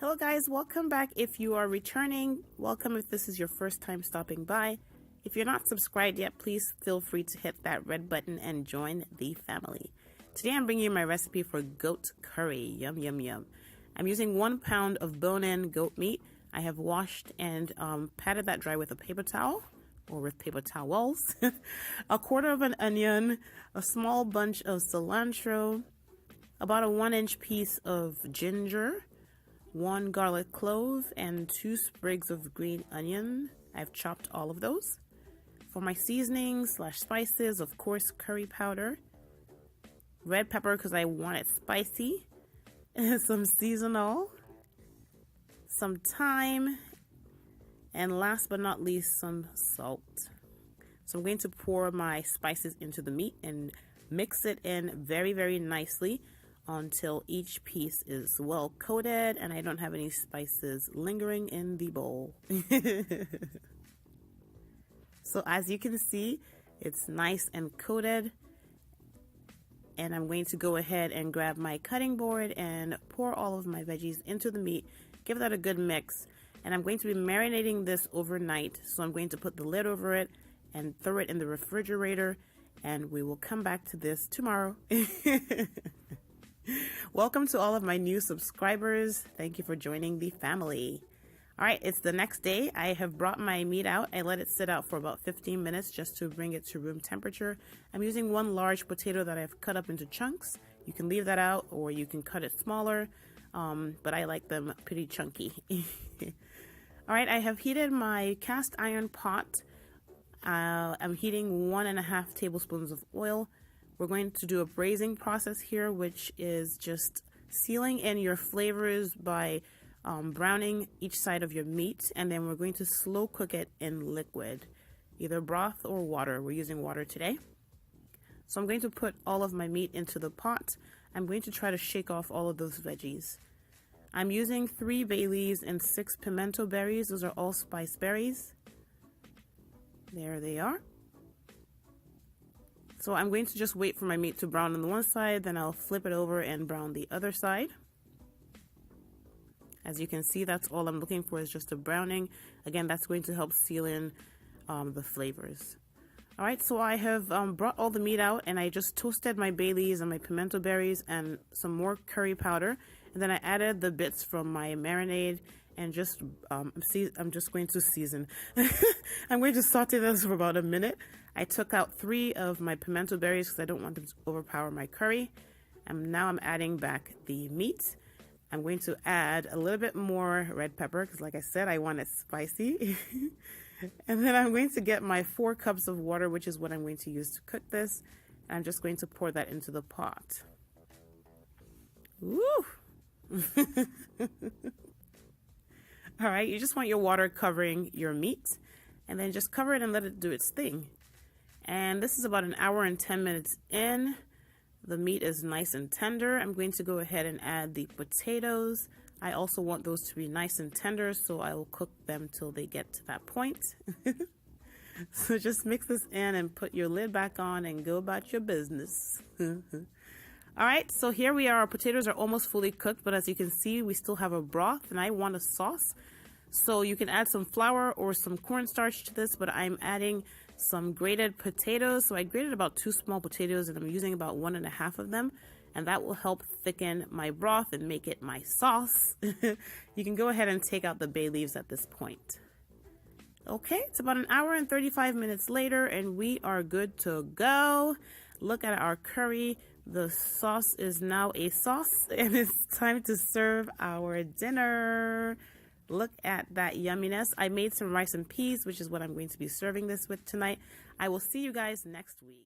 Hello guys, welcome back. If you are returning, welcome if this is your first time stopping by. If you're not subscribed yet, please feel free to hit that red button and join the family. Today I'm bringing you my recipe for goat curry. Yum, yum, yum. I'm using 1 pound of bone-in goat meat. I have washed and patted that dry with a paper towel or with paper towels. A quarter of an onion, a small bunch of cilantro, about a 1-inch piece of ginger, 1 garlic clove, and 2 sprigs of green onion. I've chopped all of those. For my seasonings / spices, of course, curry powder, red pepper because I want it spicy, some seasonal, some thyme, and last but not least, some salt. So I'm going to pour my spices into the meat and mix it in very, very nicely until each piece is well coated and I don't have any spices lingering in the bowl. So as you can see, it's nice and coated, and I'm going to go ahead and grab my cutting board and pour all of my veggies into the meat, give that a good mix, and I'm going to be marinating this overnight. So I'm going to put the lid over it and throw it in the refrigerator, and we will come back to this tomorrow. Welcome to all of my new subscribers. Thank you for joining the family. All right, it's the next day. I have brought my meat out. I let it sit out for about 15 minutes just to bring it to room temperature. I'm using 1 large potato that I've cut up into chunks. You can leave that out or you can cut it smaller, but I like them pretty chunky. All right, I have heated my cast iron pot. I'm heating 1.5 tablespoons of oil. We're going to do a braising process here, which is just sealing in your flavors by browning each side of your meat, and then we're going to slow cook it in liquid, either broth or water. We're using water today. So I'm going to put all of my meat into the pot. I'm going to try to shake off all of those veggies. I'm using 3 bay leaves and 6 pimento berries. Those are all spice berries. There they are. So I'm going to just wait for my meat to brown on the one side, then I'll flip it over and brown the other side. As you can see, that's all I'm looking for, is just a browning. Again, that's going to help seal in the flavors. All right, so I have brought all the meat out, and I just toasted my bay leaves and my pimento berries and some more curry powder. And then I added the bits from my marinade and just, I'm just going to season. I'm going to saute this for about a minute. I took out 3 of my pimento berries because I don't want them to overpower my curry. And now I'm adding back the meat. I'm going to add a little bit more red pepper because, like I said, I want it spicy. And then I'm going to get my 4 cups of water, which is what I'm going to use to cook this. And I'm just going to pour that into the pot. Woo! All right, you just want your water covering your meat, and then just cover it and let it do its thing. And this is about 1 hour and 10 minutes in. The meat is nice and tender. I'm going to go ahead and add the potatoes. I also want those to be nice and tender, so I will cook them till they get to that point. So just mix this in and put your lid back on and go about your business. All right, so here we are. Our potatoes are almost fully cooked, but as you can see, we still have a broth, and I want a sauce. So you can add some flour or some cornstarch to this, but I'm adding some grated potatoes. So I grated about 2 small potatoes, and I'm using about 1.5 of them, and that will help thicken my broth and make it my sauce. You can go ahead and take out the bay leaves at this point. Okay, it's about 1 hour and 35 minutes later, and we are good to go. Look at our curry. The sauce is now a sauce, and it's time to serve our dinner. Look at that yumminess. I made some rice and peas, which is what I'm going to be serving this with tonight. I will see you guys next week.